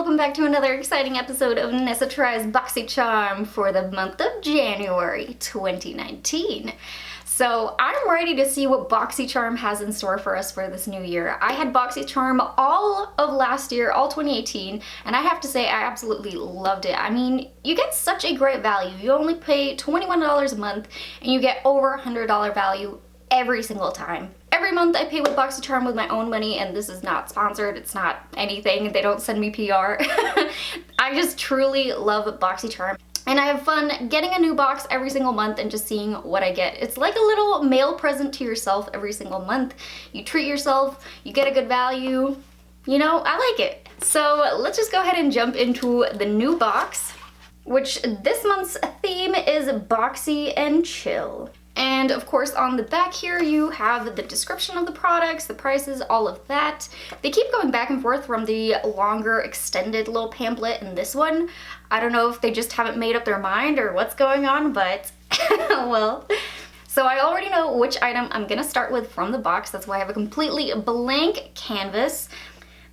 welcome back to another exciting episode of Nessa Tries Boxycharm for the month of January 2019. So I'm ready to see what Boxycharm has in store for us for this new year. I had Boxycharm all of last year, all 2018, and I have to say I absolutely loved it. I mean, you get such a great value. You only pay $21 a month and you get over $100 value every single time. Every month I pay with Boxycharm with my own money, and this is not sponsored, it's not anything, they don't send me PR. I just truly love Boxycharm. And I have fun getting a new box every single month and just seeing what I get. It's like a little mail present to yourself every single month. You treat yourself, you get a good value. You know, I like it. So let's just go ahead and jump into the new box, which this month's theme is Boxy and Chill. And of course on the back here you have the description of the products, the prices, all of that. They keep going back and forth from the longer extended little pamphlet and this one. I don't know if they just haven't made up their mind or what's going on, but well. So I already know which item I'm gonna start with from the box. That's why I have a completely blank canvas.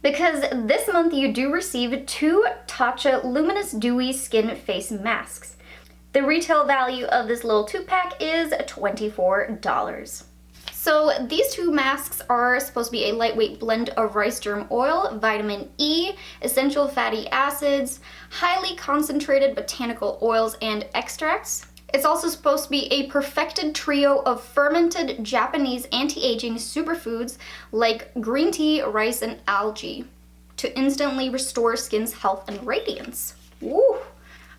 Because this month you do receive 2 Tatcha Luminous Dewy Skin Face Masks. The retail value of this little 2-pack is $24. So these 2 masks are supposed to be a lightweight blend of rice germ oil, vitamin E, essential fatty acids, highly concentrated botanical oils and extracts. It's also supposed to be a perfected trio of fermented Japanese anti-aging superfoods like green tea, rice, and algae to instantly restore skin's health and radiance. Woo!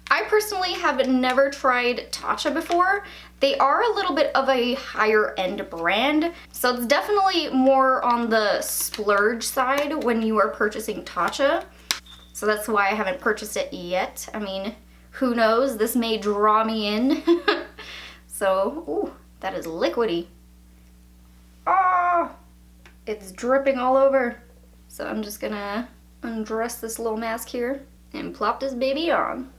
I personally have never tried Tatcha before. They are a little bit of a higher end brand, so it's definitely more on the splurge side when you are purchasing Tatcha. So that's why I haven't purchased it yet. I mean, who knows? This may draw me in. So, ooh, that is liquidy. Ah, it's dripping all over. So I'm just gonna undress this little mask here and plop this baby on.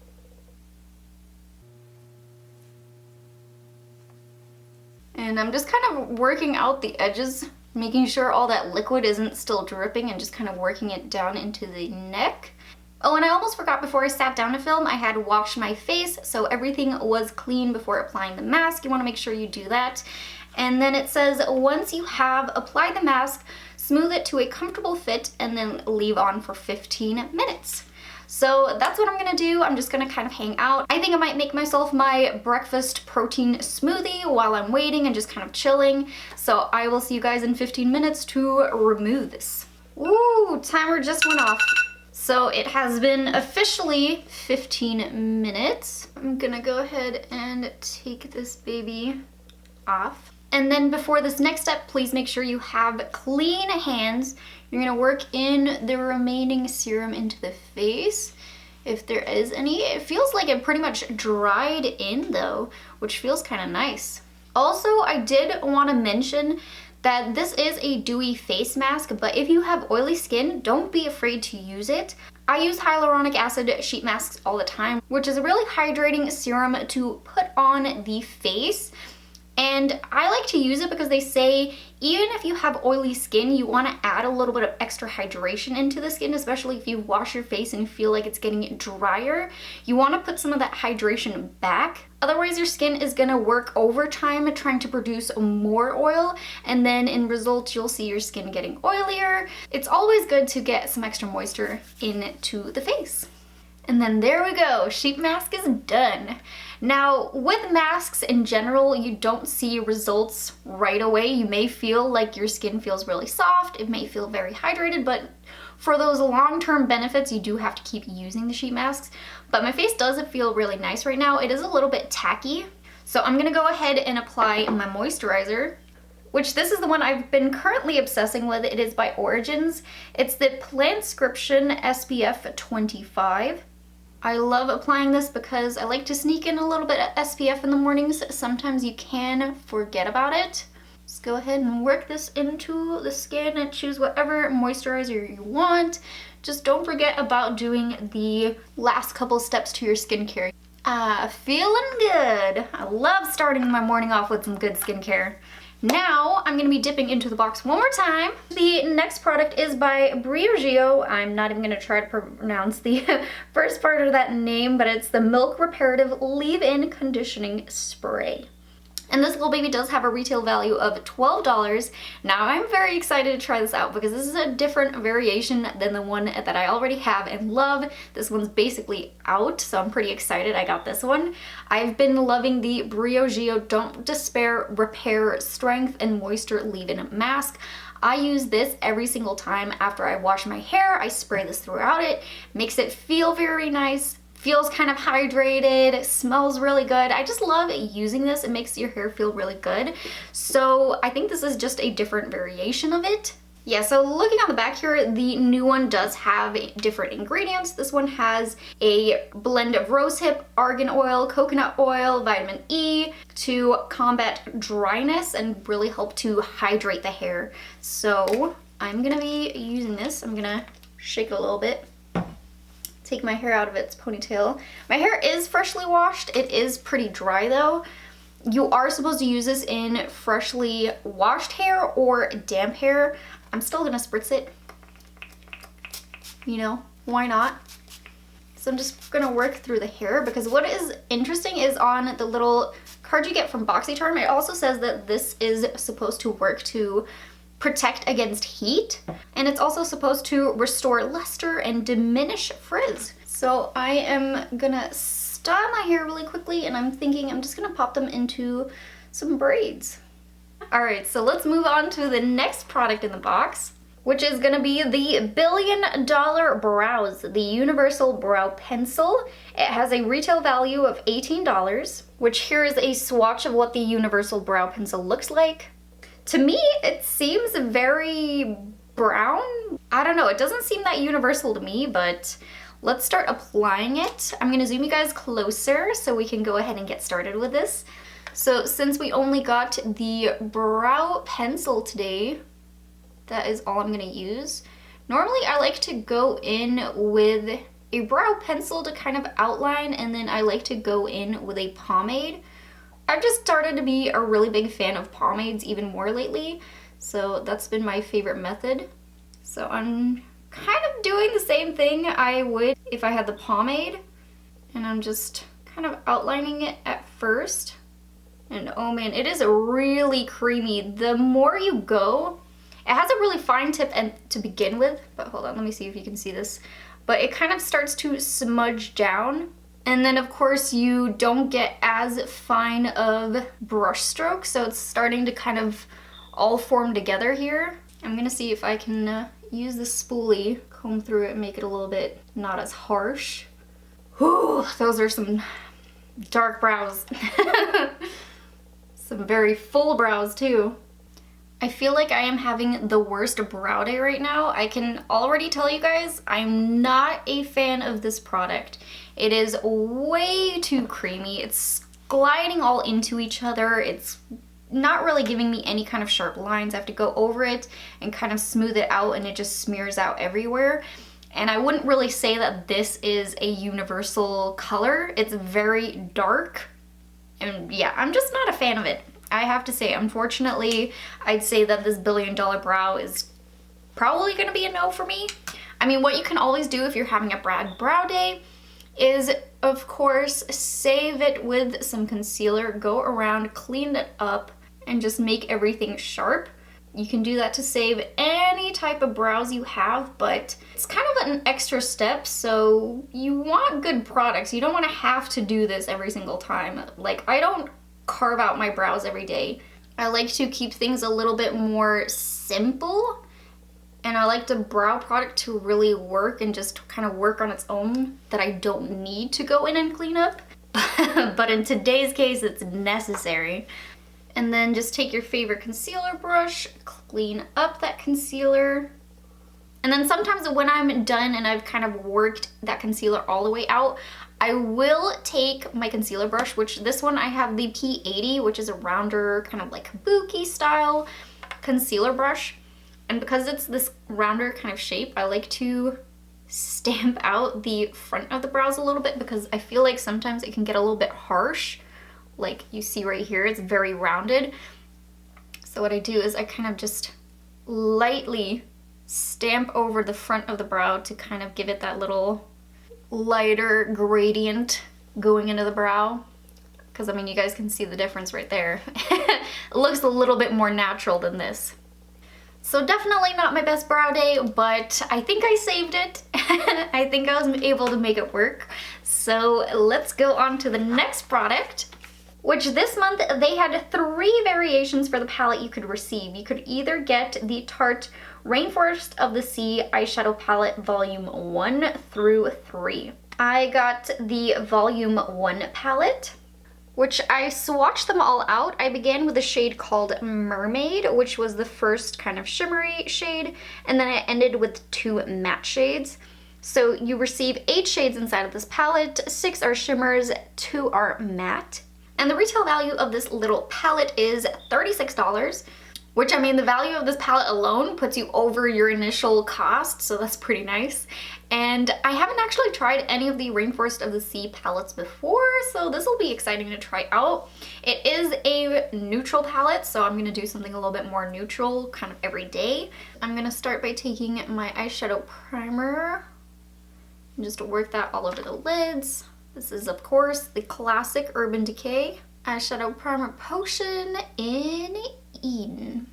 And I'm just kind of working out the edges, making sure all that liquid isn't still dripping and just kind of working it down into the neck. Oh, and I almost forgot before I sat down to film, I had washed my face, so everything was clean before applying the mask. You want to make sure you do that. And then it says, once you have applied the mask, smooth it to a comfortable fit and then leave on for 15 minutes. So that's what I'm gonna do. I'm just gonna kind of hang out. I think I might make myself my breakfast protein smoothie while I'm waiting and just kind of chilling. So I will see you guys in 15 minutes to remove this. Ooh, timer just went off. So it has been officially 15 minutes. I'm gonna go ahead and take this baby off. And then before this next step, please make sure you have clean hands. You're gonna work in the remaining serum into the face, if there is any. It feels like it pretty much dried in though, which feels kind of nice. Also, I did want to mention that this is a dewy face mask, but if you have oily skin, don't be afraid to use it. I use hyaluronic acid sheet masks all the time, which is a really hydrating serum to put on the face. And I like to use it because they say even if you have oily skin, you want to add a little bit of extra hydration into the skin, especially if you wash your face and you feel like it's getting drier. You want to put some of that hydration back. Otherwise, your skin is going to work overtime trying to produce more oil, and then in result, you'll see your skin getting oilier. It's always good to get some extra moisture into the face. And then there we go, sheet mask is done. Now, with masks in general, you don't see results right away. You may feel like your skin feels really soft, it may feel very hydrated, but for those long-term benefits, you do have to keep using the sheet masks. But my face doesn't feel really nice right now. It is a little bit tacky. So I'm gonna go ahead and apply my moisturizer, which this is the one I've been currently obsessing with. It is by Origins. It's the Plantscription SPF 25. I love applying this because I like to sneak in a little bit of SPF in the mornings. Sometimes you can forget about it. Just go ahead and work this into the skin and choose whatever moisturizer you want. Just don't forget about doing the last couple steps to your skincare. Feeling good. I love starting my morning off with some good skincare. Now I'm gonna be dipping into the box one more time. The next product is by Briogeo. I'm not even gonna try to pronounce the first part of that name, but it's the Milk Reparative Leave-In Conditioning Spray. And this little baby does have a retail value of $12. Now I'm very excited to try this out because this is a different variation than the one that I already have and love. This one's basically out, so I'm pretty excited I got this one. I've been loving the Briogeo Don't Despair Repair Strength and Moisture Leave-In Mask. I use this every single time after I wash my hair. I spray this throughout it, makes it feel very nice. Feels kind of hydrated, smells really good. I just love using this. It makes your hair feel really good. So I think this is just a different variation of it. Yeah, so looking on the back here, the new one does have different ingredients. This one has a blend of rosehip, argan oil, coconut oil, vitamin E to combat dryness and really help to hydrate the hair. So I'm gonna be using this. I'm gonna shake it a little bit. Take my hair out of its ponytail. My hair is freshly washed. It is pretty dry though. You are supposed to use this in freshly washed hair or damp hair. I'm still gonna spritz it. You know, why not? So I'm just gonna work through the hair because what is interesting is on the little card you get from Boxycharm, it also says that this is supposed to work to protect against heat, and it's also supposed to restore luster and diminish frizz. So I am gonna style my hair really quickly, and I'm thinking I'm just gonna pop them into some braids. All right, so let's move on to the next product in the box, which is gonna be the $1 Billion Brows, the Universal Brow Pencil. It has a retail value of $18, which here is a swatch of what the Universal Brow Pencil looks like. To me, it seems very brown. I don't know, it doesn't seem that universal to me, but let's start applying it. I'm gonna zoom you guys closer so we can go ahead and get started with this. So since we only got the brow pencil today, that is all I'm gonna use. Normally I like to go in with a brow pencil to kind of outline, and then I like to go in with a pomade. I've just started to be a really big fan of pomades even more lately, so that's been my favorite method. So I'm kind of doing the same thing I would if I had the pomade, and I'm just kind of outlining it at first. And oh man, it is really creamy. The more you go, it has a really fine tip and to begin with, but hold on, let me see if you can see this. But it kind of starts to smudge down. And then of course you don't get as fine of brush strokes, so it's starting to kind of all form together here. I'm gonna see if I can use the spoolie, comb through it and make it a little bit not as harsh. Whew, those are some dark brows. Some very full brows too. I feel like I am having the worst brow day right now. I can already tell you guys, I'm not a fan of this product. It is way too creamy. It's gliding all into each other. It's not really giving me any kind of sharp lines. I have to go over it and kind of smooth it out, and it just smears out everywhere. And I wouldn't really say that this is a universal color. It's very dark. And yeah, I'm just not a fan of it. I have to say, unfortunately, I'd say that this $1 Billion Brow is probably gonna be a no for me. I mean, what you can always do if you're having a bad brow day is, of course, save it with some concealer, go around, clean it up, and just make everything sharp. You can do that to save any type of brows you have, but it's kind of an extra step, so you want good products. You don't want to have to do this every single time. Like, I don't carve out my brows every day. I like to keep things a little bit more simple, and I like the brow product to really work and just kind of work on its own, that I don't need to go in and clean up. But in today's case, it's necessary. And then just take your favorite concealer brush, clean up that concealer. And then sometimes when I'm done and I've kind of worked that concealer all the way out, I will take my concealer brush, which this one I have the P80, which is a rounder, kind of like kabuki style concealer brush. And because it's this rounder kind of shape, I like to stamp out the front of the brows a little bit, because I feel like sometimes it can get a little bit harsh. Like you see right here, it's very rounded. So what I do is I kind of just lightly stamp over the front of the brow to kind of give it that little lighter gradient going into the brow. Because I mean, you guys can see the difference right there. It looks a little bit more natural than this. So definitely not my best brow day, but I think I saved it. I think I was able to make it work. So let's go on to the next product, which this month they had 3 variations for the palette you could receive. You could either get the Tarte Rainforest of the Sea eyeshadow palette volume 1 through 3. I got the volume 1 palette, which I swatched them all out. I began with a shade called Mermaid, which was the first kind of shimmery shade, and then I ended with 2 matte shades. So you receive 8 shades inside of this palette, 6 are shimmers, 2 are matte. And the retail value of this little palette is $36, which I mean, the value of this palette alone puts you over your initial cost, so that's pretty nice. And I haven't actually tried any of the Rainforest of the Sea palettes before, so this will be exciting to try out. It is a neutral palette, so I'm gonna do something a little bit more neutral, kind of every day. I'm gonna start by taking my eyeshadow primer and just work that all over the lids. This is, of course, the classic Urban Decay Eyeshadow Primer Potion in Eden.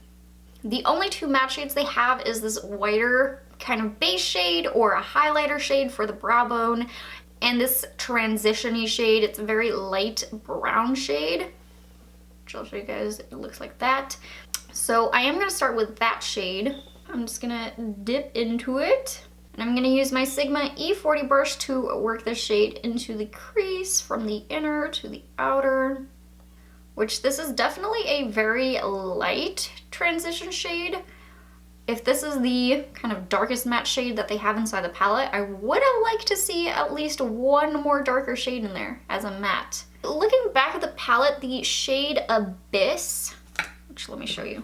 The only 2 matte shades they have is this whiter kind of base shade or a highlighter shade for the brow bone, and this transition-y shade. It's a very light brown shade, which I'll show you guys. It looks like that. So I am going to start with that shade. I'm just going to dip into it. And I'm going to use my Sigma E40 brush to work this shade into the crease from the inner to the outer, which this is definitely a very light transition shade. If this is the kind of darkest matte shade that they have inside the palette, I would have liked to see at least 1 more darker shade in there as a matte. Looking back at the palette, the shade Abyss, which let me show you,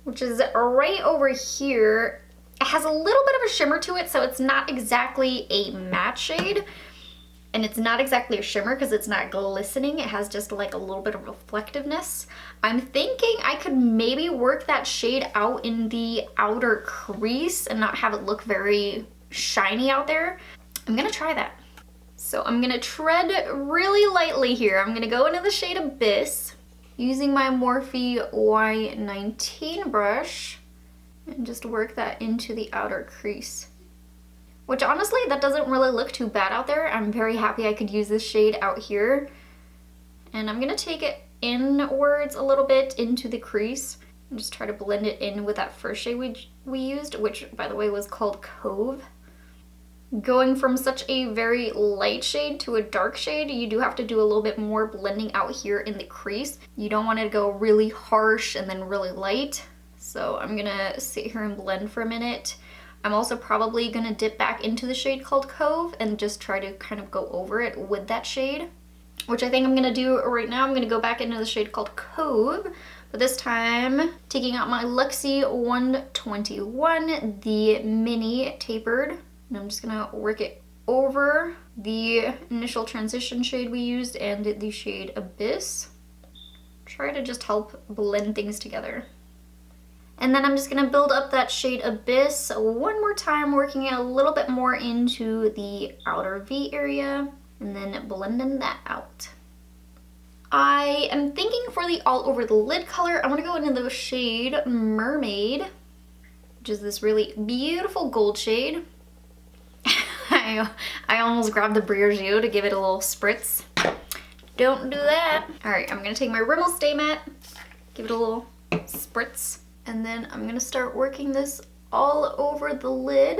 which is right over here, it has a little bit of a shimmer to it, so it's not exactly a matte shade. And it's not exactly a shimmer because it's not glistening. It has just like a little bit of reflectiveness. I'm thinking I could maybe work that shade out in the outer crease and not have it look very shiny out there. I'm gonna try that. So I'm gonna tread really lightly here. I'm gonna go into the shade Abyss using my Morphe Y19 brush and just work that into the outer crease. Which honestly, that doesn't really look too bad out there. I'm very happy I could use this shade out here. And I'm gonna take it inwards a little bit into the crease and just try to blend it in with that first shade we used, which by the way was called Cove. Going from such a very light shade to a dark shade, you do have to do a little bit more blending out here in the crease. You don't want it to go really harsh and then really light. So I'm gonna sit here and blend for a minute. I'm also probably gonna dip back into the shade called Cove and just try to kind of go over it with that shade, which I think I'm gonna do right now. I'm gonna go back into the shade called Cove, but this time taking out my Luxie 121, the mini tapered, and I'm just gonna work it over the initial transition shade we used and the shade Abyss. Try to just help blend things together. And then I'm just gonna build up that shade Abyss one more time, working it a little bit more into the outer V area, and then blending that out. I am thinking for the all over the lid color, I'm gonna go into the shade Mermaid, which is this really beautiful gold shade. I almost grabbed the Briogeo to give it a little spritz. Don't do that. All right, I'm gonna take my Rimmel Stay Matte, give it a little spritz. And then I'm gonna start working this all over the lid.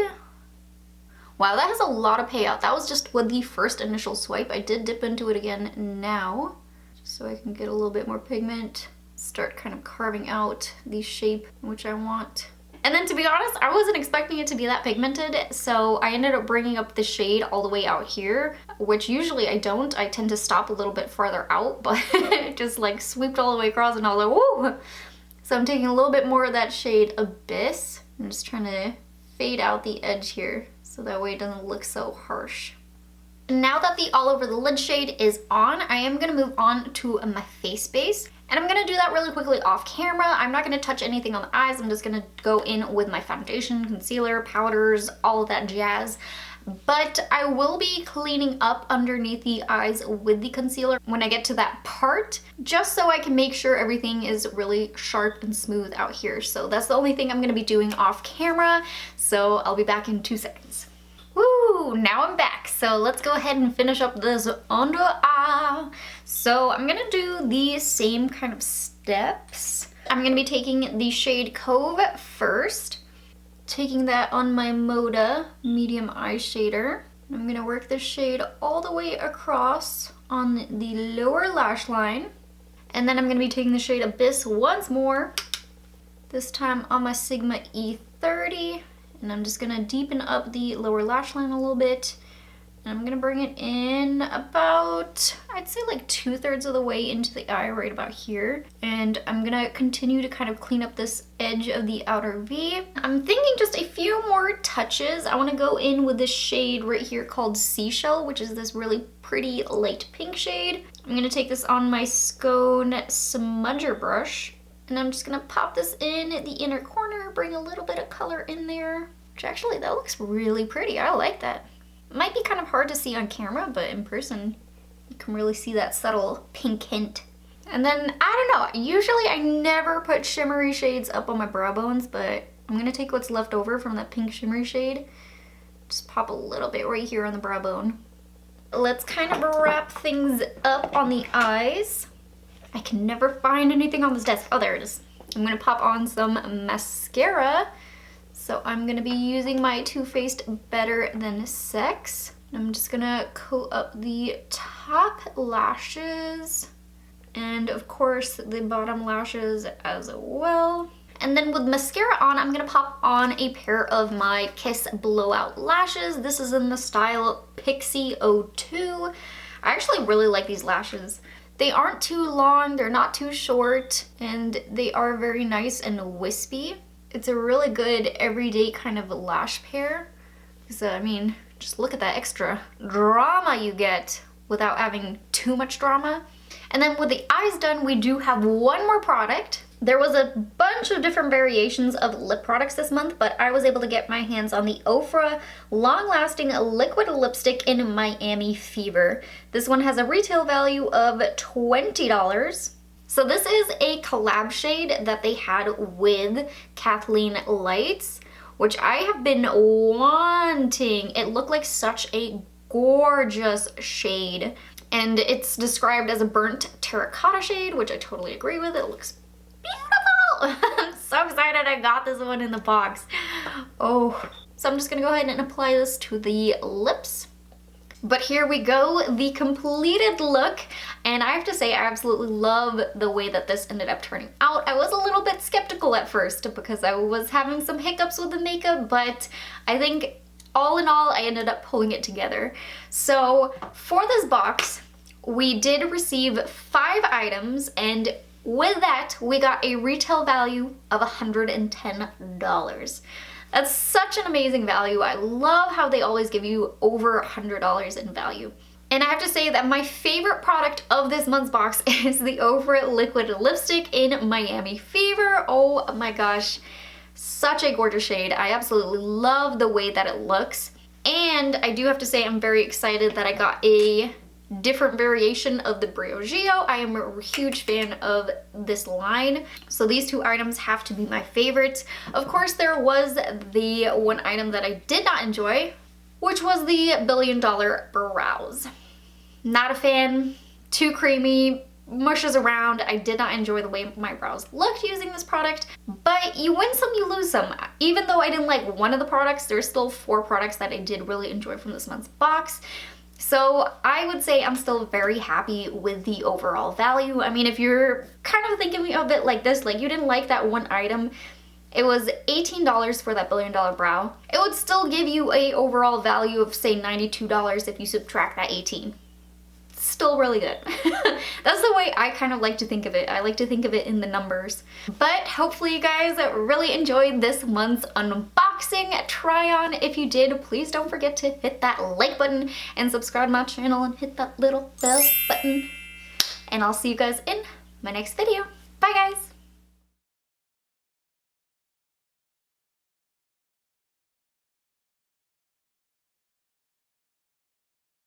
Wow, that has a lot of payout. That was just with the first initial swipe. I did dip into it again now, just so I can get a little bit more pigment, start kind of carving out the shape which I want. And then to be honest, I wasn't expecting it to be that pigmented, so I ended up bringing up the shade all the way out here, which usually I don't. I tend to stop a little bit farther out, but it just like swooped all the way across and I was like, whoa! So I'm taking a little bit more of that shade Abyss. I'm just trying to fade out the edge here so that way it doesn't look so harsh. Now that the all over the lid shade is on, I am going to move on to my face base. And I'm gonna do that really quickly off camera. I'm not gonna touch anything on the eyes. I'm just gonna go in with my foundation, concealer, powders, all of that jazz. But I will be cleaning up underneath the eyes with the concealer when I get to that part, just so I can make sure everything is really sharp and smooth out here. So that's the only thing I'm gonna be doing off camera. So I'll be back in 2 seconds. Woo, now I'm back. So let's go ahead and finish up this under eye. So I'm gonna do the same kind of steps. I'm gonna be taking the shade Cove first, taking that on my Moda medium eye shader. I'm gonna work the shade all the way across on the lower lash line. And then I'm gonna be taking the shade Abyss once more, this time on my Sigma E30. And I'm just gonna deepen up the lower lash line a little bit. And I'm gonna bring it in about, I'd say like 2/3 of the way into the eye, right about here. And I'm gonna continue to kind of clean up this edge of the outer V. I'm thinking just a few more touches. I wanna go in with this shade right here called Seashell, which is this really pretty light pink shade. I'm gonna take this on my Scone Smudger brush. And I'm just gonna pop this in the inner corner, bring a little bit of color in there, which actually, that looks really pretty. I like that. Might be kind of hard to see on camera, but in person, you can really see that subtle pink hint. And then, I don't know, usually I never put shimmery shades up on my brow bones, but I'm gonna take what's left over from that pink shimmery shade, just pop a little bit right here on the brow bone. Let's kind of wrap things up on the eyes. I can never find anything on this desk. Oh, there it is. I'm gonna pop on some mascara. So I'm gonna be using my Too Faced Better Than Sex. I'm just gonna coat up the top lashes and of course the bottom lashes as well. And then with mascara on, I'm gonna pop on a pair of my Kiss Blowout lashes. This is in the style Pixie 02. I actually really like these lashes. They aren't too long, they're not too short, and they are very nice and wispy. It's a really good everyday kind of lash pair. Because, I mean, just look at that extra drama you get without having too much drama. And then with the eyes done, we do have one more product. There was a bunch of different variations of lip products this month, but I was able to get my hands on the Ofra Long Lasting Liquid Lipstick in Miami Fever. This one has a retail value of $20. So this is a collab shade that they had with Kathleen Lights, which I have been wanting. It looked like such a gorgeous shade. And it's described as a burnt terracotta shade, which I totally agree with. It looks beautiful. I'm so excited I got this one in the box. Oh, so I'm just gonna go ahead and apply this to the lips. But here we go, the completed look. And I have to say, I absolutely love the way that this ended up turning out. I was a little bit skeptical at first because I was having some hiccups with the makeup, but I think all in all, I ended up pulling it together. So for this box, we did receive 5 items, and with that, we got a retail value of $110. That's such an amazing value. I love how they always give you over $100 in value. And I have to say that my favorite product of this month's box is the Ofra Liquid Lipstick in Miami Fever. Oh my gosh, such a gorgeous shade. I absolutely love the way that it looks. And I do have to say I'm very excited that I got a different variation of the Briogeo. I am a huge fan of this line, so these 2 items have to be my favorites. Of course, there was the one item that I did not enjoy, which was the $1 Billion Brows. Not a fan, too creamy, mushes around. I did not enjoy the way my brows looked using this product, but you win some, you lose some. Even though I didn't like one of the products, there's still 4 products that I did really enjoy from this month's box. So I would say I'm still very happy with the overall value. I mean, if you're kind of thinking of it like this, like you didn't like that one item, it was $18 for that $1 Billion Brow. It would still give you a overall value of say $92 if you subtract that 18. Still really good. That's the way I kind of like to think of it. I like to think of it in the numbers. But hopefully you guys really enjoyed this month's unboxing try on. If you did, please don't forget to hit that like button and subscribe to my channel and hit that little bell button. And I'll see you guys in my next video. Bye guys!